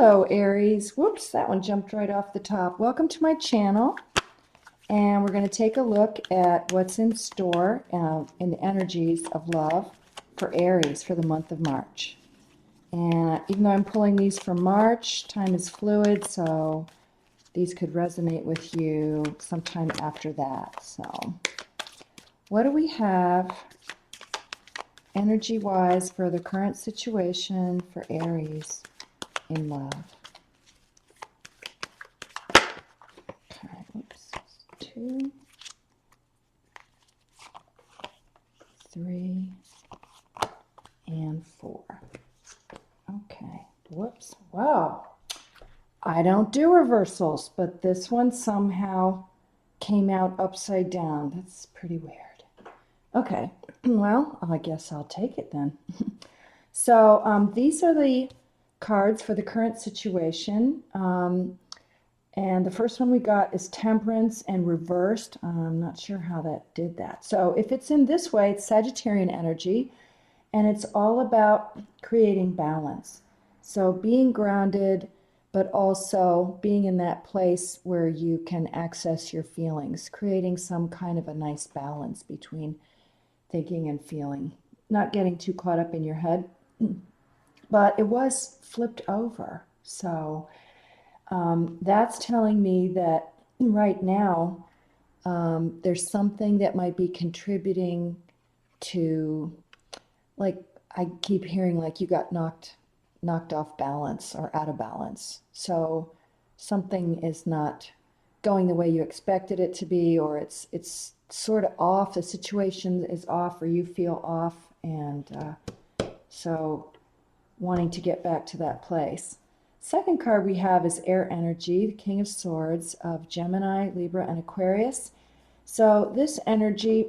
Hello, Aries. Whoops, that one jumped right off the top. Welcome to my channel. And we're going to take a look at what's in store in the energies of love for Aries for the month of March. And even though I'm pulling these for March, time is fluid, so these could resonate with you sometime after that. So what do we have energy-wise for the current situation for Aries in love? Okay, oops. 2, 3, and 4. Okay, whoops. Wow. I don't do reversals, but this one somehow came out upside down. That's pretty weird. Okay, well, I guess I'll take it then. So these are the cards for the current situation. And the first one we got is Temperance and reversed. I'm not sure how that did that. So if it's in this way, it's Sagittarian energy, and it's all about creating balance. So being grounded, but also being in that place where you can access your feelings, creating some kind of a nice balance between thinking and feeling, not getting too caught up in your head. But it was flipped over. So that's telling me that right now there's something that might be contributing to, like, I keep hearing like you got knocked off balance or out of balance. So something is not going the way you expected it to be, or it's sort of off. The situation is off, or you feel off, and so wanting to get back to that place. Second card we have is Air Energy, the King of Swords of Gemini, Libra, and Aquarius. So this energy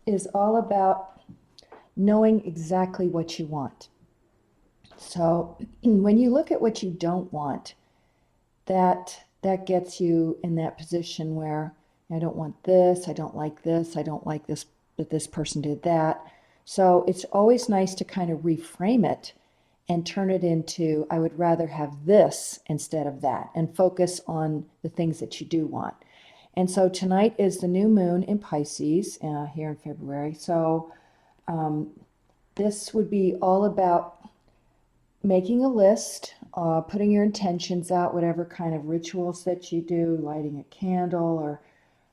is all about knowing exactly what you want. So when you look at what you don't want, that gets you in that position where I don't want this, I don't like this, I don't like this, that this person did that. So it's always nice to kind of reframe it and turn it into, I would rather have this instead of that, and focus on the things that you do want. And so tonight is the new moon in Pisces here in February. So this would be all about making a list, putting your intentions out, whatever kind of rituals that you do, lighting a candle or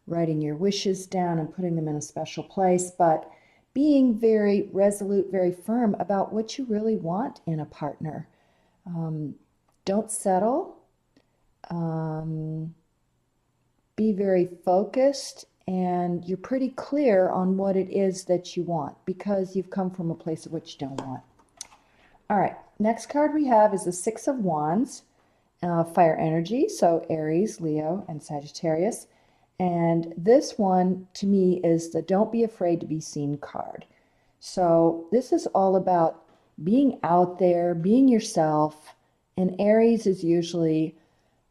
writing your wishes down and putting them in a special place, but being very resolute, very firm about what you really want in a partner. Don't settle. Be very focused, and you're pretty clear on what it is that you want because you've come from a place of what you don't want. All right, next card we have is the Six of Wands, fire energy, so Aries, Leo, and Sagittarius. And this one, to me, is the don't be afraid to be seen card. So this is all about being out there, being yourself. And Aries is usually,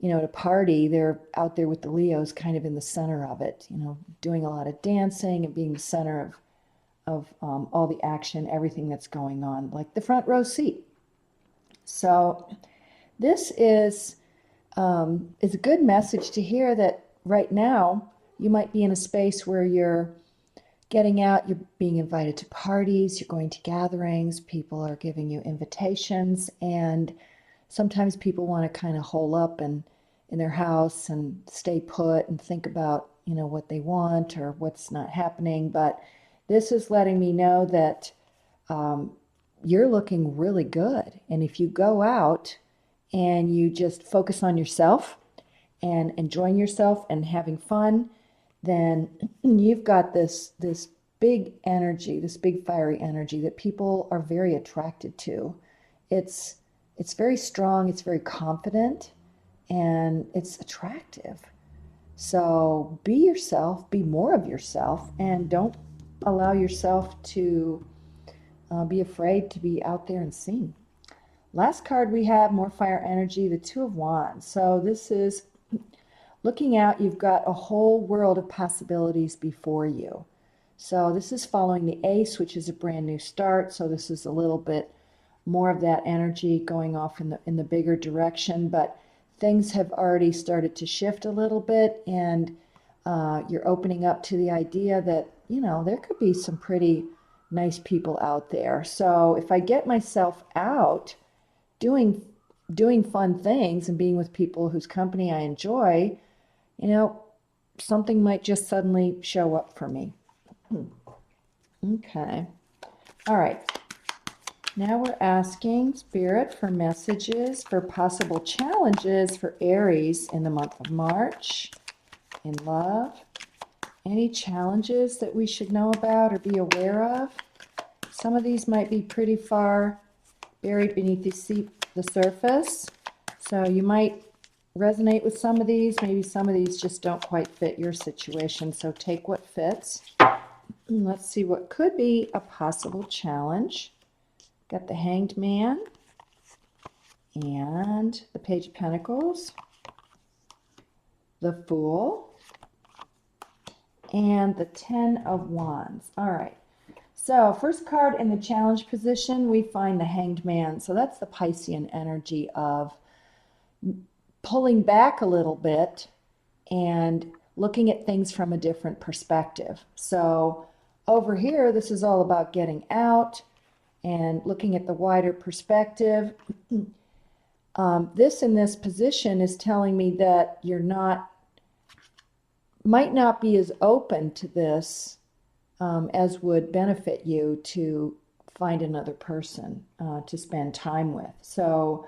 at a party, they're out there with the Leos kind of in the center of it, doing a lot of dancing and being the center of all the action, everything that's going on, like the front row seat. So this is a good message to hear that right now you might be in a space where you're getting out, you're being invited to parties, you're going to gatherings, people are giving you invitations, and sometimes people want to kind of hole up in their house and stay put and think about, what they want or what's not happening. But this is letting me know that you're looking really good. And if you go out and you just focus on yourself and enjoying yourself and having fun, then you've got this big energy, this big fiery energy that people are very attracted to. It's very strong, it's very confident, and it's attractive. So be yourself, be more of yourself, and don't allow yourself to be afraid to be out there and seen. Last card we have, more fire energy, the Two of Wands. So this is looking out, you've got a whole world of possibilities before you. So this is following the Ace, which is a brand new start. So this is a little bit more of that energy going off in the bigger direction, but things have already started to shift a little bit, and you're opening up to the idea that, there could be some pretty nice people out there. So if I get myself out doing fun things and being with people whose company I enjoy, something might just suddenly show up for me. Okay. All right. Now we're asking Spirit for messages for possible challenges for Aries in the month of March in love. Any challenges that we should know about or be aware of? Some of these might be pretty far buried beneath the surface, so you might resonate with some of these. Maybe some of these just don't quite fit your situation, so take what fits. Let's see what could be a possible challenge. Got the Hanged Man and the Page of Pentacles, the Fool, and the Ten of Wands. All right. So first card in the challenge position, we find the Hanged Man. So that's the Piscean energy of pulling back a little bit and looking at things from a different perspective. So over here, this is all about getting out and looking at the wider perspective. This in this position is telling me that you're might not be as open to this as would benefit you to find another person to spend time with. So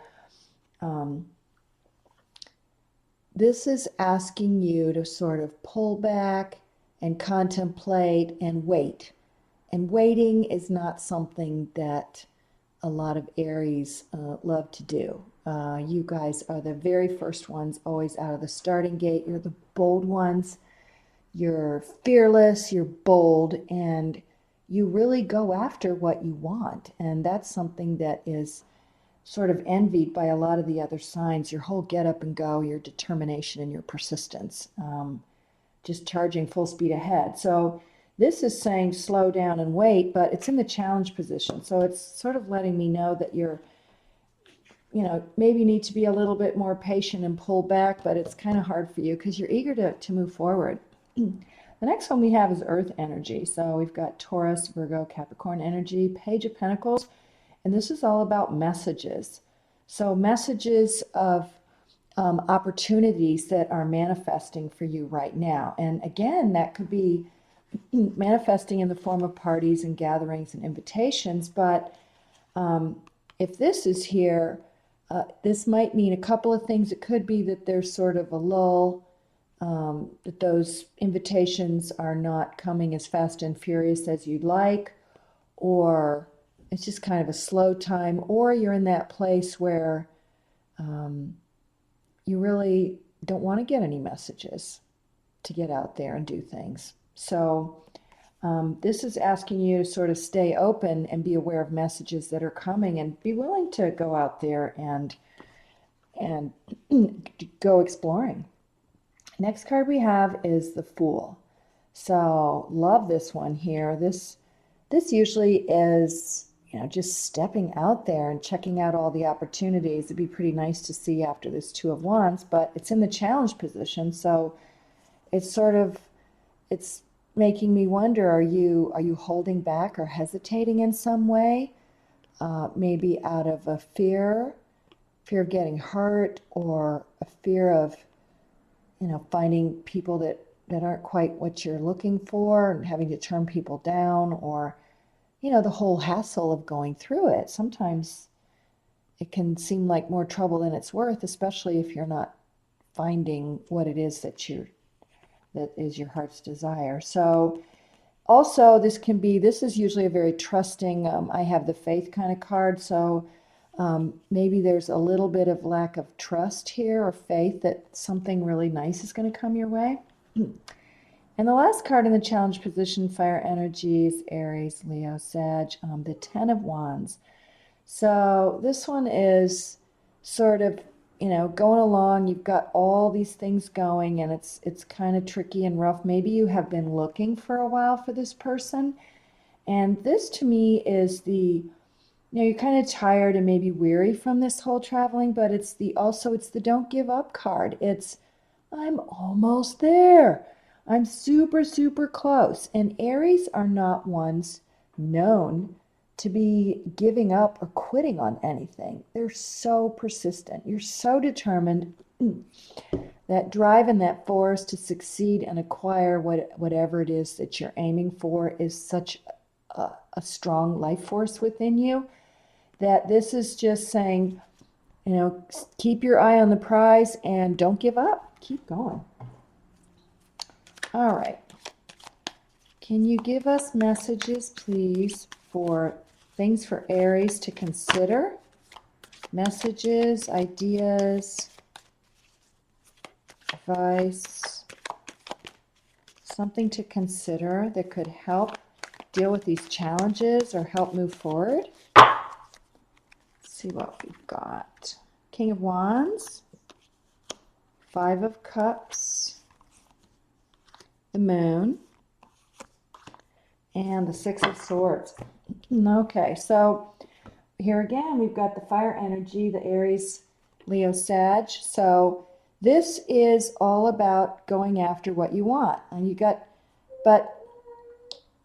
this is asking you to sort of pull back and contemplate and wait. And waiting is not something that a lot of Aries love to do. You guys are the very first ones always out of the starting gate. You're the bold ones. You're fearless, you're bold, and you really go after what you want. And that's something that is sort of envied by a lot of the other signs. Your whole get up and go, your determination and your persistence, just charging full speed ahead. So this is saying slow down and wait, but it's in the challenge position. So it's sort of letting me know that you're, maybe need to be a little bit more patient and pull back, but it's kind of hard for you because you're eager to move forward. The next one we have is Earth energy. So we've got Taurus, Virgo, Capricorn energy, Page of Pentacles, and this is all about messages. So messages of opportunities that are manifesting for you right now. And again, that could be manifesting in the form of parties and gatherings and invitations. But if this is here, this might mean a couple of things. It could be that there's sort of a lull, that those invitations are not coming as fast and furious as you'd like, or it's just kind of a slow time, or you're in that place where you really don't want to get any messages to get out there and do things. So this is asking you to sort of stay open and be aware of messages that are coming and be willing to go out there and go exploring. Next card we have is the Fool. So love this one here. This usually is, just stepping out there and checking out all the opportunities. It'd be pretty nice to see after this Two of Wands, but it's in the challenge position. So it's making me wonder, are you holding back or hesitating in some way? Maybe out of a fear of getting hurt, or a fear of finding people that aren't quite what you're looking for and having to turn people down, or, the whole hassle of going through it. Sometimes it can seem like more trouble than it's worth, especially if you're not finding what it is that is your heart's desire. So also this is usually a very trusting, I have the Faith kind of card. So maybe there's a little bit of lack of trust here or faith that something really nice is going to come your way. And the last card in the challenge position, fire energies, Aries, Leo, Sag, the Ten of Wands. So this one is sort of, going along. You've got all these things going, and it's kind of tricky and rough. Maybe you have been looking for a while for this person. And this to me is the you know, you're kind of tired and maybe weary from this whole traveling, but it's the don't give up card. It's I'm almost there. I'm super, super close. And Aries are not ones known to be giving up or quitting on anything. They're so persistent. You're so determined. That drive and that force to succeed and acquire whatever it is that you're aiming for is such a strong life force within you that this is just saying, you know, keep your eye on the prize and don't give up. Keep going. All right. Can you give us messages, please, for things for Aries to consider? Messages, ideas, advice, something to consider that could help deal with these challenges or help move forward. Let's see what we've got. King of Wands, Five of Cups, the Moon, and the Six of Swords. Okay, so here again, we've got the fire energy, the Aries, Leo, Sag. So this is all about going after what you want. And but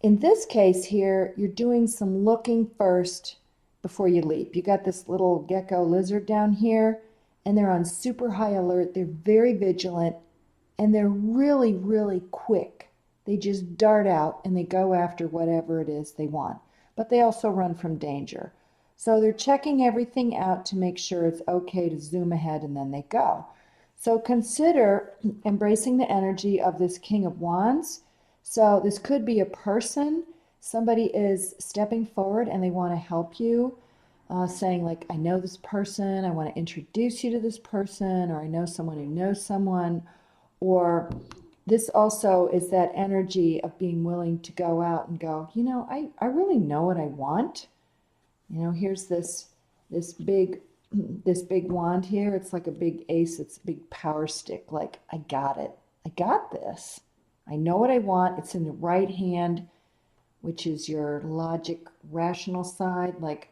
in this case here, you're doing some looking first before you leap. You got this little gecko lizard down here, and they're on super high alert. They're very vigilant, and they're really, really quick. They just dart out and they go after whatever it is they want. But they also run from danger. So they're checking everything out to make sure it's okay to zoom ahead, and then they go. So consider embracing the energy of this King of Wands. So this could be a person. Somebody is stepping forward and they want to help you, saying like, I know this person, I want to introduce you to this person, or I know someone who knows someone. Or this also is that energy of being willing to go out and go, you know, I really know what I want. You know, here's this big wand here. It's like a big ace. It's a big power stick. Like, I got it. I got this. I know what I want. It's in the right hand, which is your logic, rational side. Like,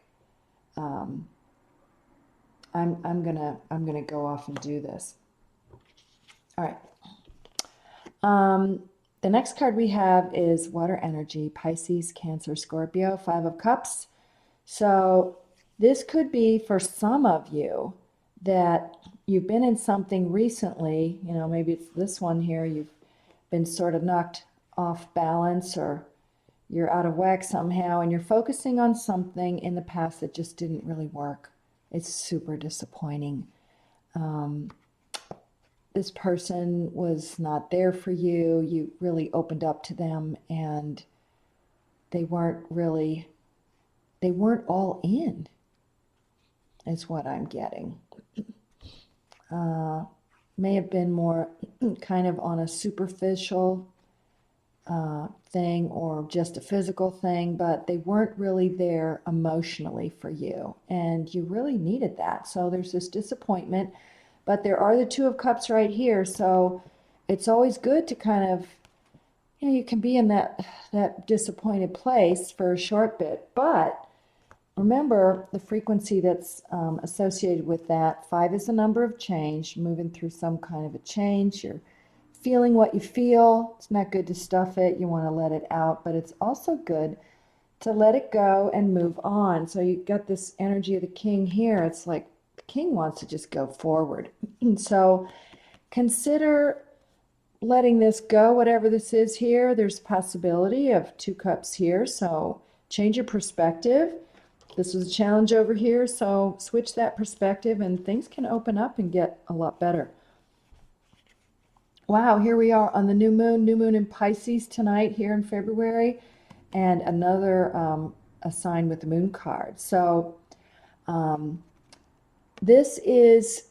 I'm gonna go off and do this. All right. The next card we have is water energy, Pisces, Cancer, Scorpio, Five of Cups. So this could be for some of you that you've been in something recently, you know, maybe it's this one here, you've been sort of knocked off balance or you're out of whack somehow, and you're focusing on something in the past that just didn't really work. It's super disappointing. This person was not there for you. You really opened up to them, and they weren't all in, is what I'm getting. May have been more kind of on a superficial thing or just a physical thing, but they weren't really there emotionally for you, and you really needed that. So there's this disappointment, but there are the Two of Cups right here, so it's always good to kind of, you know, you can be in that disappointed place for a short bit, but remember the frequency that's associated with that. 5 is the number of change, moving through some kind of a change. You're feeling what you feel. It's not good to stuff it. You want to let it out, but it's also good to let it go and move on. So you got this energy of the King here. It's like the King wants to just go forward. So consider letting this go, whatever this is here. There's a possibility of 2 cups here. So change your perspective. This was a challenge over here, so switch that perspective and things can open up and get a lot better. Wow, here we are on the new moon in Pisces tonight here in February, and another a sign with the moon card. So this is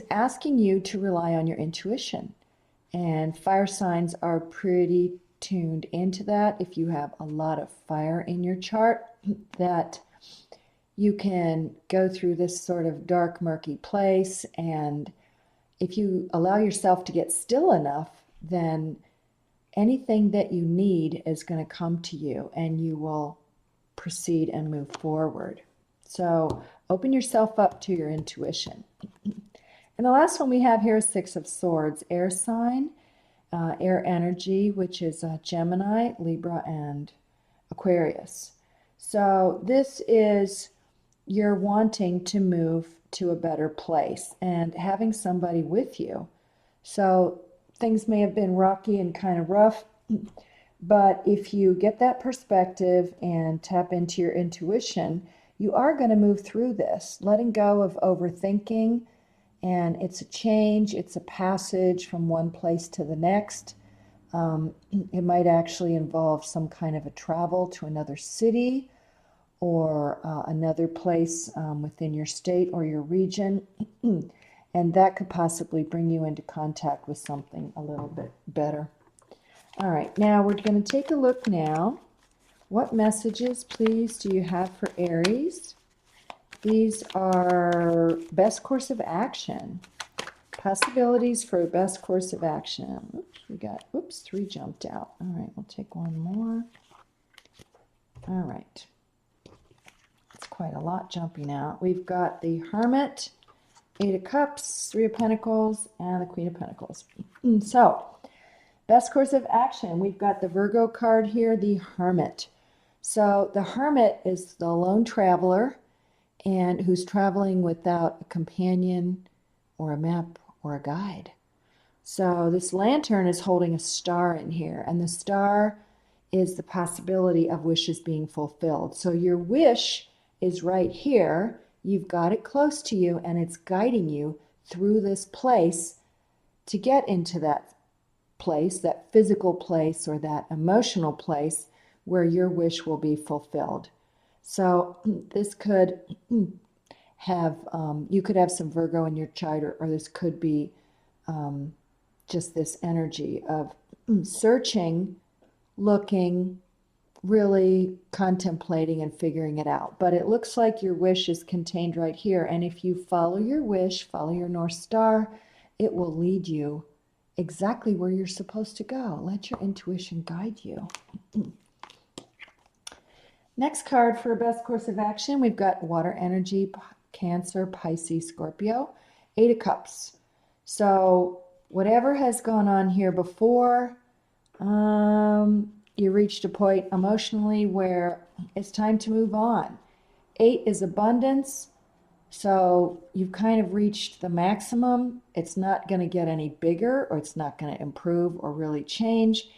asking you to rely on your intuition, and fire signs are pretty tuned into that. If you have a lot of fire in your chart, that you can go through this sort of dark, murky place, and if you allow yourself to get still enough, then anything that you need is going to come to you, and you will proceed and move forward. So open yourself up to your intuition. And the last one we have here is Six of Swords, air sign, air energy, which is Gemini, Libra, and Aquarius. So this is you're wanting to move to a better place and having somebody with you. So things may have been rocky and kind of rough, but if you get that perspective and tap into your intuition, you are going to move through this, letting go of overthinking. And it's a change, it's a passage from one place to the next. It might actually involve some kind of a travel to another city or another place within your state or your region. And that could possibly bring you into contact with something a little bit better. All right, now we're going to take a look now. What messages, please, do you have for Aries? These are best course of action. Possibilities for best course of action. Oops, we got, oops, 3 jumped out. All right, we'll take one more. All right. It's quite a lot jumping out. We've got the Hermit, 8 of Cups, 3 of Pentacles, and the Queen of Pentacles. So, best course of action. We've got the Virgo card here, the Hermit. So, the Hermit is the lone traveler and who's traveling without a companion or a map or a guide. So this lantern is holding a star in here, and the star is the possibility of wishes being fulfilled. So your wish is right here. You've got it close to you, and it's guiding you through this place to get into that place, that physical place or that emotional place where your wish will be fulfilled. So this could have, you could have some Virgo in your chart, or this could be just this energy of searching, looking, really contemplating and figuring it out. But it looks like your wish is contained right here. And if you follow your wish, follow your North Star, it will lead you exactly where you're supposed to go. Let your intuition guide you. Next card for best course of action, we've got water energy, Cancer, Pisces, Scorpio, 8 of Cups. So whatever has gone on here before, you reached a point emotionally where it's time to move on. 8 is abundance, so you've kind of reached the maximum. It's not going to get any bigger, or it's not going to improve or really change.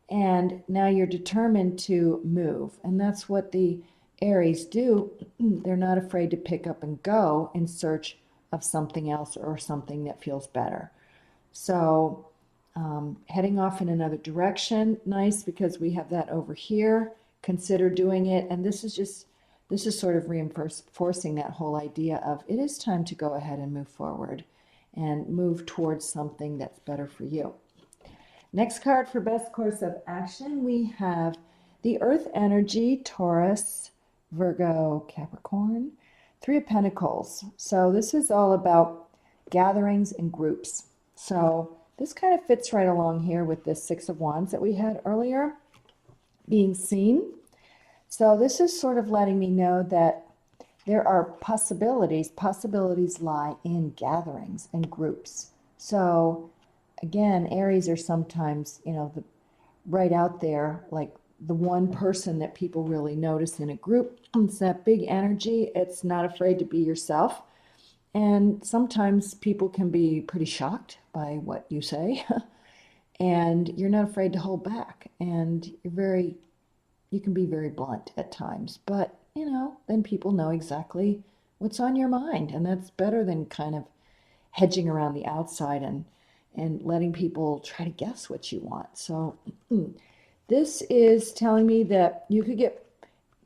And now you're determined to move. And that's what the Aries do. They're not afraid to pick up and go in search of something else or something that feels better. So heading off in another direction, nice, because we have that over here. Consider doing it. And this is sort of reinforcing that whole idea of it is time to go ahead and move forward and move towards something that's better for you. Next card for best course of action, we have the Earth energy, Taurus, Virgo, Capricorn, 3 of Pentacles. So this is all about gatherings and groups. So this kind of fits right along here with this 6 of Wands that we had earlier, being seen. So this is sort of letting me know that there are possibilities. Possibilities lie in gatherings and groups. So again, Aries are sometimes, right out there, like the one person that people really notice in a group. It's that big energy. It's not afraid to be yourself. And sometimes people can be pretty shocked by what you say. And you're not afraid to hold back. And you can be very blunt at times. But, then people know exactly what's on your mind. And that's better than kind of hedging around the outside and letting people try to guess what you want. So this is telling me that you could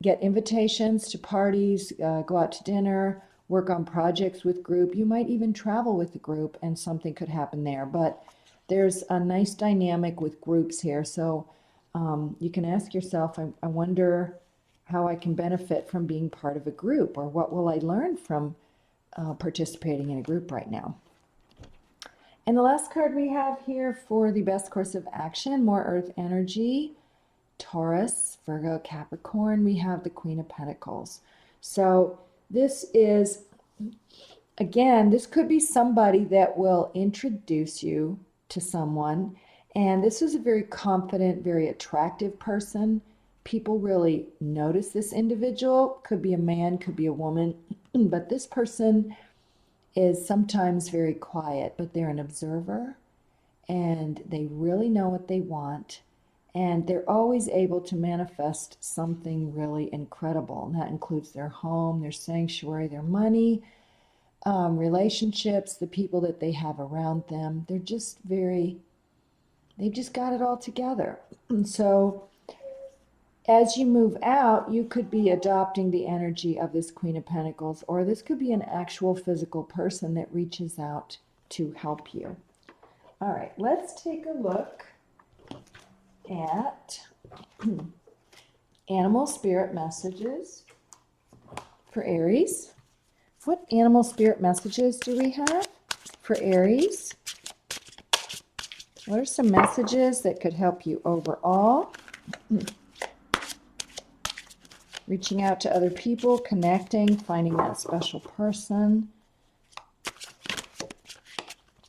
get invitations to parties, go out to dinner, work on projects with group. You might even travel with the group and something could happen there. But there's a nice dynamic with groups here. So you can ask yourself, I wonder how I can benefit from being part of a group, or what will I learn from participating in a group right now. And the last card we have here for the best course of action, more Earth energy, Taurus, Virgo, Capricorn, we have the Queen of Pentacles. So This is, again, this could be somebody that will introduce you to someone. And this is a very confident, very attractive person. People really notice this individual. Could be a man, could be a woman. But this person is sometimes very quiet, but they're an observer and they really know what they want. And they're always able to manifest something really incredible. And that includes their home, their sanctuary, their money, relationships, the people that they have around them. They've just got it all together. And so as you move out, you could be adopting the energy of this Queen of Pentacles, or this could be an actual physical person that reaches out to help you. All right, let's take a look at animal spirit messages for Aries. What animal spirit messages do we have for Aries? What are some messages that could help you overall? Reaching out to other people, connecting, finding that special person.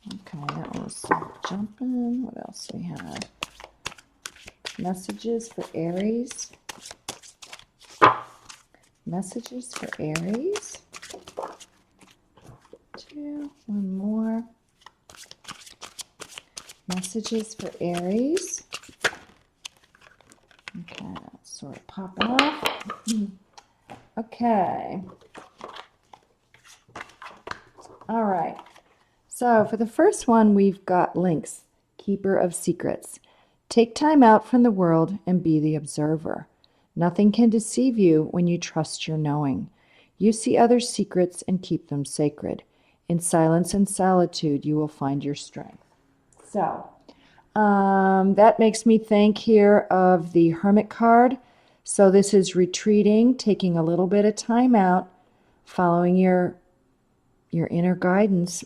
Okay, that was jumping. What else do we have? Messages for Aries. Messages for Aries. One more. Messages for Aries. Okay, that's sort of popping off. Okay. All right. So for the first one, we've got Lynx, Keeper of Secrets. Take time out from the world and be the observer. Nothing can deceive you when you trust your knowing. You see others' secrets and keep them sacred. In silence and solitude, you will find your strength. So that makes me think here of the Hermit card. So this is retreating, taking a little bit of time out, following your inner guidance,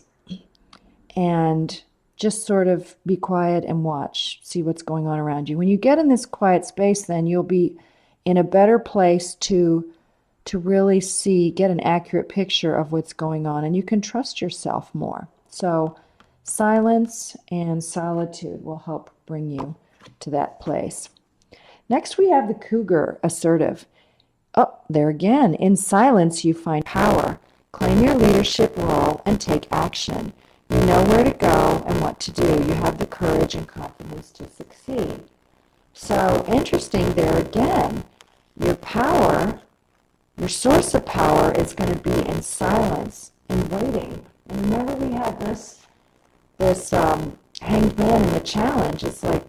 and just sort of be quiet and watch, see what's going on around you. When you get in this quiet space, then you'll be in a better place to really get an accurate picture of what's going on, and you can trust yourself more. So silence and solitude will help bring you to that place. Next, we have the Cougar, Assertive. Oh, there again. In silence, you find power. Claim your leadership role and take action. You know where to go and what to do. You have the courage and confidence to succeed. So, interesting there again. Your power, your source of power is going to be in silence and waiting. And remember we had this hanged man in the challenge. It's like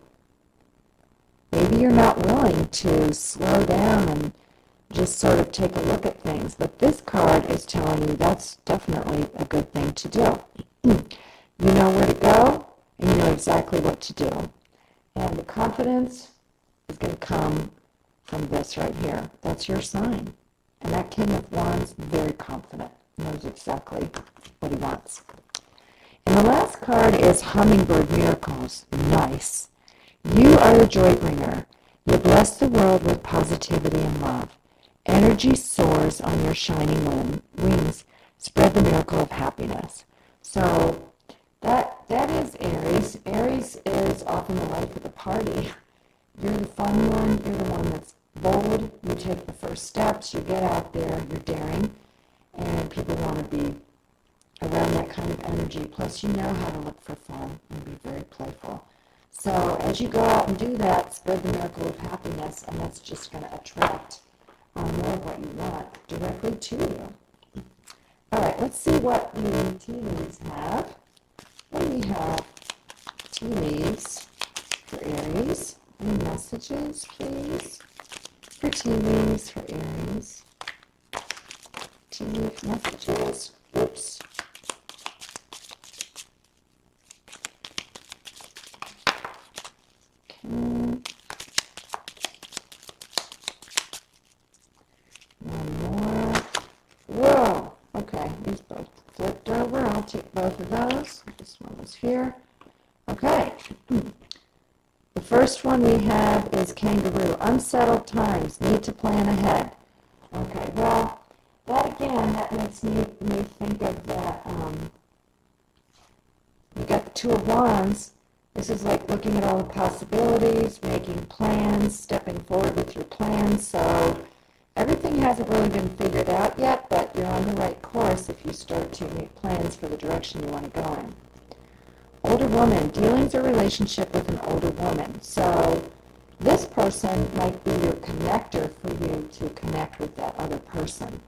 maybe you're not willing to slow down and just sort of take a look at things. But this card is telling you that's definitely a good thing to do. You know where to go, and you know exactly what to do. And the confidence is going to come from this right here. That's your sign. And that King of Wands, very confident, knows exactly what he wants. And the last card is Hummingbird Miracles. Nice. You are the joy bringer. You bless the world with positivity and love. Energy soars on your shining wings. Spread the miracle of happiness. So that is Aries. Aries is often the life of the party. You're the fun one. You're the one that's bold. You take the first steps. You get out there. You're daring. And people want to be around that kind of energy. Plus, you know how to look for fun and be very playful. So as you go out and do that, spread the miracle of happiness, and that's just going to attract more of what you want directly to you. All right, let's see what the tea leaves have. What do we have? Tea leaves for Aries. Any messages, please? For tea leaves for Aries. Tea leaf messages. Oops. Okay. One more. Whoa. Okay, these both flipped over. I'll take both of those. This one was here. Okay. The first one we have is Kangaroo. Unsettled times. Need to plan ahead. Okay, well, that again again, that makes me think of that, you got the Two of Wands. This is like looking at all the possibilities, making plans, stepping forward with your plans. So everything hasn't really been figured out yet, but you're on the right course if you start to make plans for the direction you want to go in. Older woman, dealings or relationship with an older woman. So this person might be your connector for you to connect with that other person.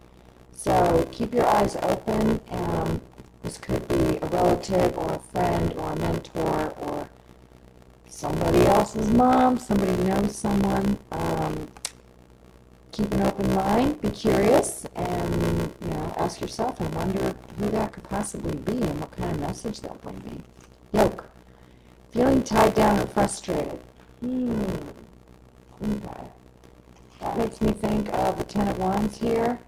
So keep your eyes open. This could be a relative or a friend or a mentor or somebody else's mom, somebody knows someone. Keep an open mind, be curious, and ask yourself and wonder who that could possibly be and what kind of message that would be. Yoke, feeling tied down or frustrated. Okay. That makes me think of the Ten of Wands here.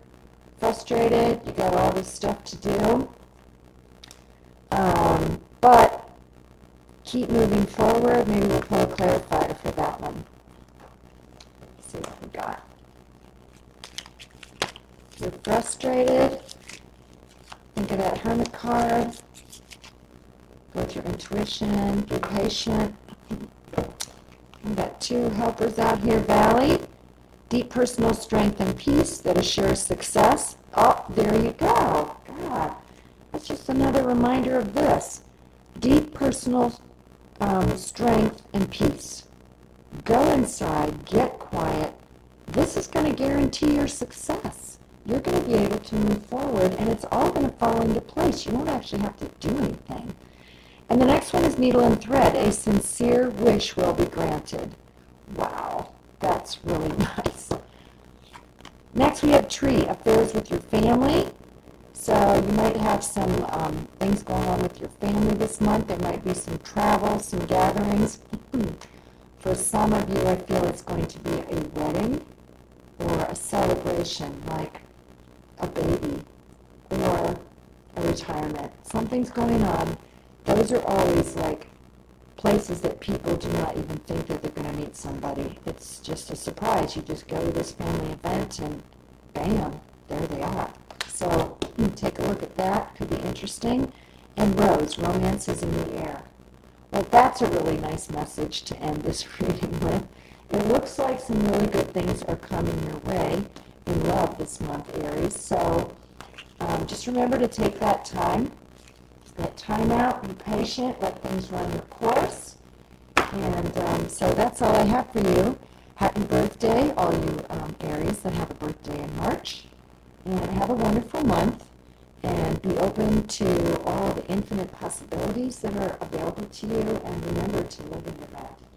Frustrated, you got all this stuff to do. But keep moving forward. Maybe we'll pull a clarifier for that one. Let's see what we got. You're frustrated. Think of that Hermit card. Go with your intuition. Be patient. We've got two helpers out here. Valley. Deep personal strength and peace that assures success. Oh, there you go. God. That's just another reminder of this. Deep personal strength and peace. Go inside, get quiet. This is going to guarantee your success. You're going to be able to move forward, and it's all going to fall into place. You won't actually have to do anything. And the next one is needle and thread. A sincere wish will be granted. Wow, that's really nice. Next we have tree, affairs with your family. So you might have some things going on with your family this month. There might be some travel, some gatherings. For some of you, I feel it's going to be a wedding or a celebration, like a baby or a retirement. Something's going on. Those are always like places that people do not even think that they're going to meet somebody. It's just a surprise. You just go to this family event and bam, there they are. So take a look at that. Could be interesting. And rose, romance is in the air. Well, that's a really nice message to end this reading with. It looks like some really good things are coming your way in love this month, Aries. So just remember to take that time out, be patient, let things run their course. And so that's all I have for you. Happy birthday, all you Aries that have a birthday in March. And have a wonderful month. And be open to all the infinite possibilities that are available to you. And remember to live in your magic.